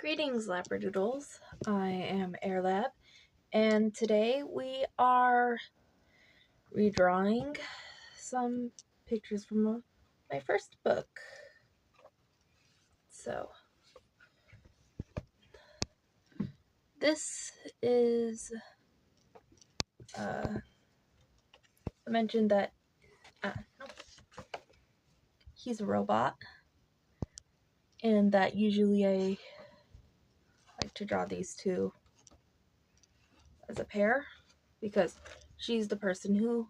Greetings, Labradoodles. I am AirLab, and today we are redrawing some pictures from my first book. So, this is I mentioned that he's a robot, and that usually I like to draw these two as a pair because she's the person who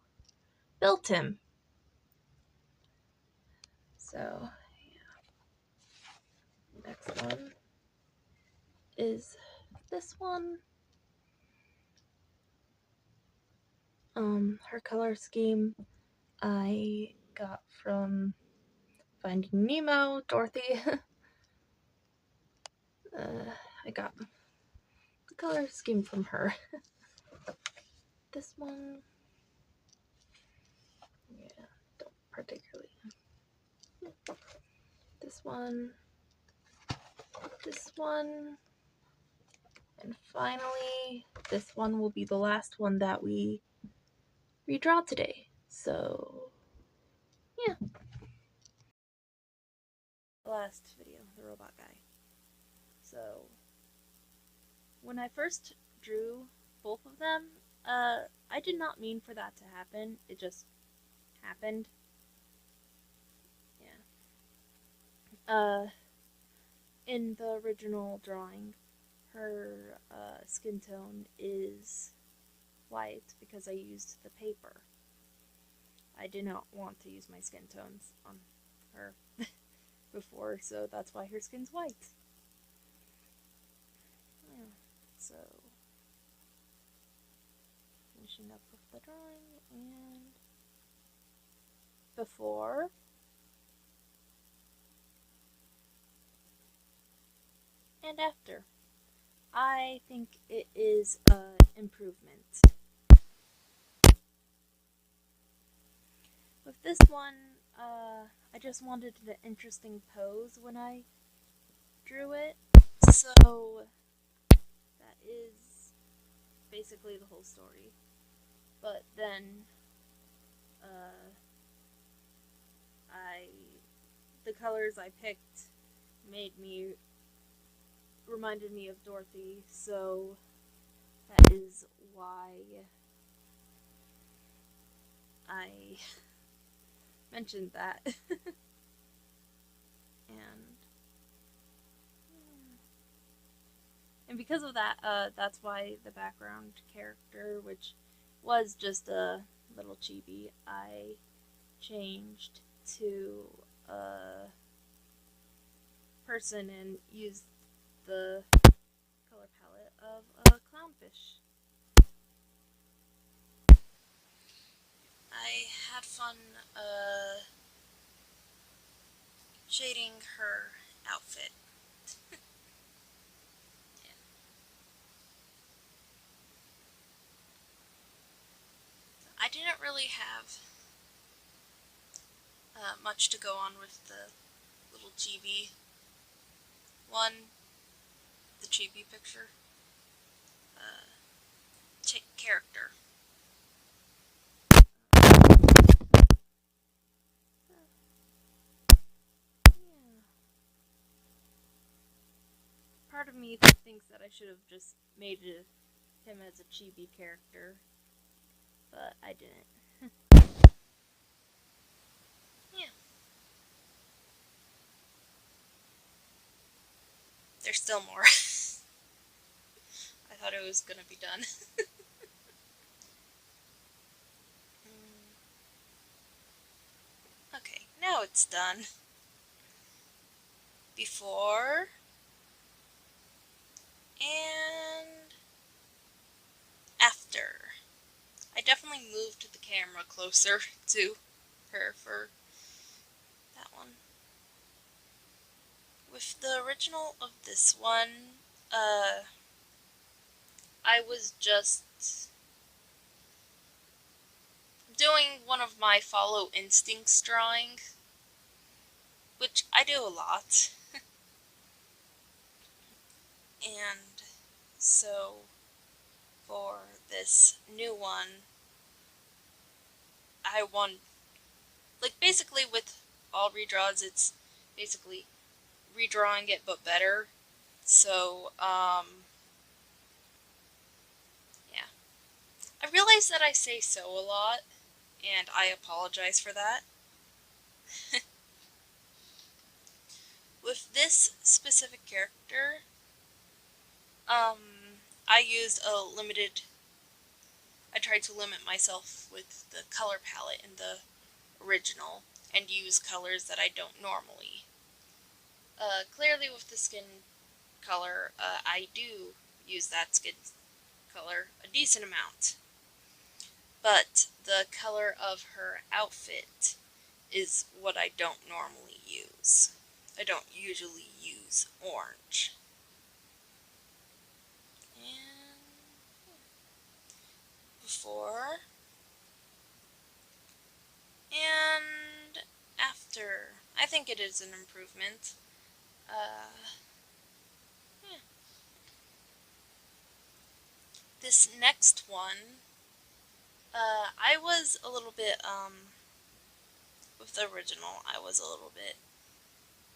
built him. So, yeah. Next one is this one. Her color scheme I got from Finding Nemo, Dorothy. I got the color scheme from her. This one, yeah, don't particularly. This one, and finally, this one will be the last one that we redraw today. So, yeah. Last video, the robot guy. So, when I first drew both of them, I did not mean for that to happen. It just happened. Yeah. In the original drawing, her skin tone is white because I used the paper. I did not want to use my skin tones on her before, so that's why her skin's white. Yeah, so finishing up with the drawing and before. And after. I think it is an improvement. With this one, I just wanted an interesting pose when I drew it, so that is basically the whole story. But then, the colors I picked reminded me of Dorothy, so that is why I mentioned that. and because of that, that's why the background character, which was just a little chibi, I changed to a person and used the color palette of a clownfish. I had fun shading her outfit. Yeah. I didn't really have much to go on with the little chibi one, the chibi picture. Character. Yeah. Part of me thinks that I should have just made him as a chibi character, but I didn't. Yeah. There's still more. I thought it was gonna be done. Okay, now it's done. Before and after. I definitely moved the camera closer to her for that one. With the original of this one, I was just doing one of my follow instincts drawing, which I do a lot. So for this new one, I want, like, basically with all redraws, it's basically redrawing it but better. So, yeah. I realize that I say so a lot, and I apologize for that. With this specific character, I used a limited, I tried to limit myself with the color palette in the original and use colors that I don't normally. Clearly with the skin color, I do use that skin color a decent amount. But the color of her outfit is what I don't normally use. I don't usually use orange. And before and after. I think it is an improvement. Yeah. This next one, I was a little bit, with the original, I was a little bit,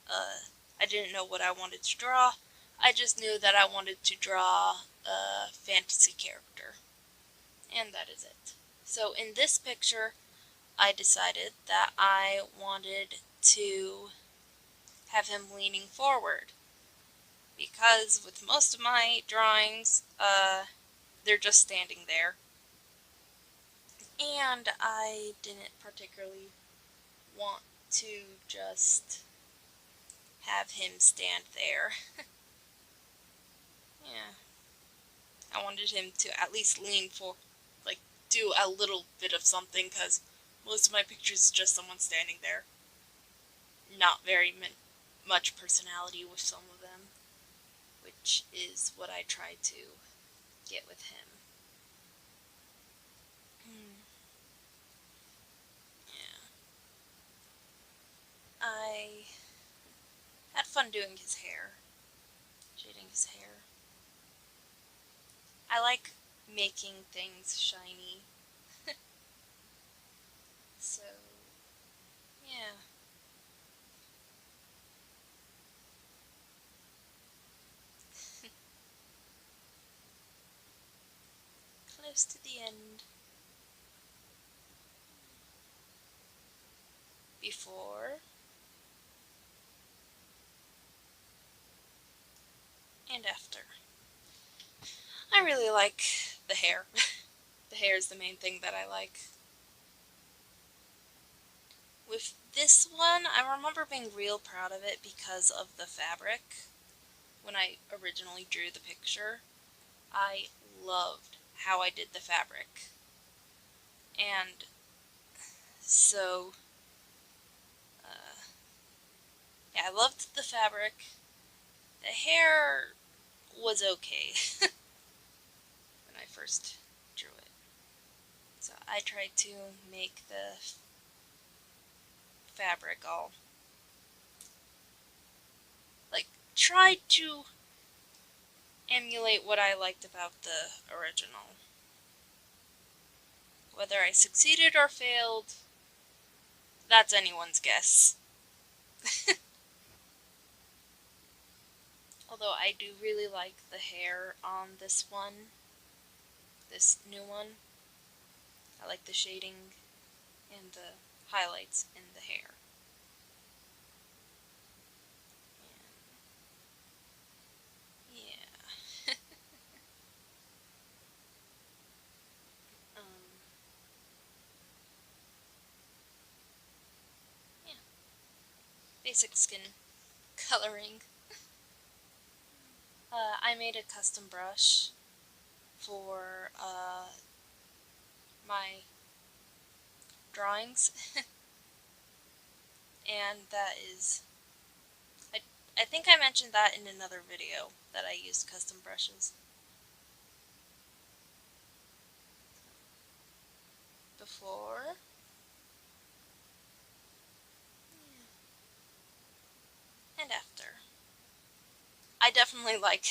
I didn't know what I wanted to draw. I just knew that I wanted to draw a fantasy character. And that is it. So in this picture, I decided that I wanted to have him leaning forward. Because with most of my drawings, they're just standing there. And I didn't particularly want to just have him stand there. Yeah. I wanted him to at least lean for, like, do a little bit of something, because most of my pictures is just someone standing there. Not very much personality with some of them, which is what I try to get with him. Yeah. I had fun doing his hair, shading his hair. I like making things shiny. So, yeah. Close to the end. Before and after. I really like the hair. The hair is the main thing that I like. With this one, I remember being real proud of it because of the fabric. When I originally drew the picture, I loved how I did the fabric. And so, yeah, I loved the fabric. The hair was okay when I first drew it. So I tried to make the fabric all, like, tried to emulate what I liked about the original. Whether I succeeded or failed, that's anyone's guess. Although I do really like the hair on this one, this new one. I like the shading and the highlights in the hair. And yeah. Yeah. Basic skin coloring. I made a custom brush for my drawings, and that is, I think I mentioned that in another video, that I used custom brushes. Before. And after. I definitely like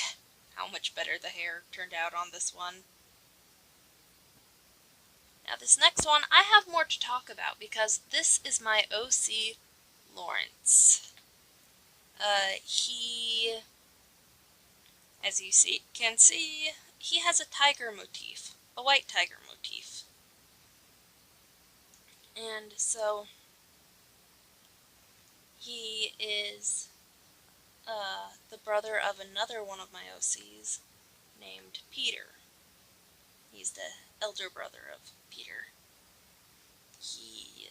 how much better the hair turned out on this one. Now this next one, I have more to talk about because this is my OC Lawrence. He, as you can see, he has a tiger motif, a white tiger motif. And so, he is the brother of another one of my OCs named Peter. He's the elder brother of Peter. He,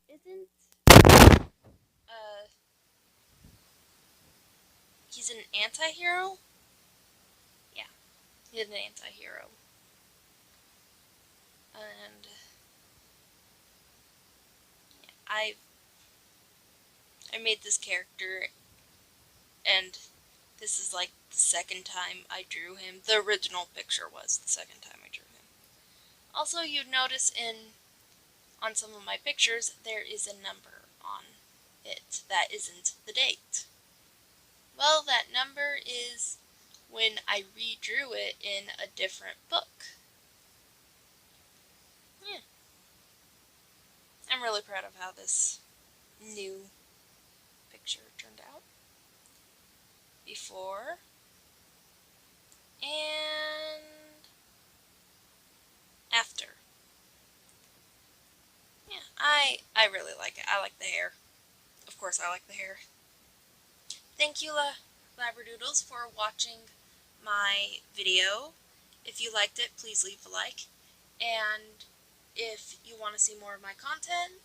isn't, he's an anti-hero? Yeah, he's an anti-hero. And I made this character, and this is like the second time I drew him. The original picture was the second time I drew him. Also, you'd notice on some of my pictures, there is a number on it that isn't the date. Well, that number is when I redrew it in a different book. Yeah. I'm really proud of how this new picture turned out. Before and after. Yeah, I really like it. I like the hair. Of course I like the hair. Thank you, Labradoodles, for watching my video. If you liked it, please leave a like. And if you want to see more of my content,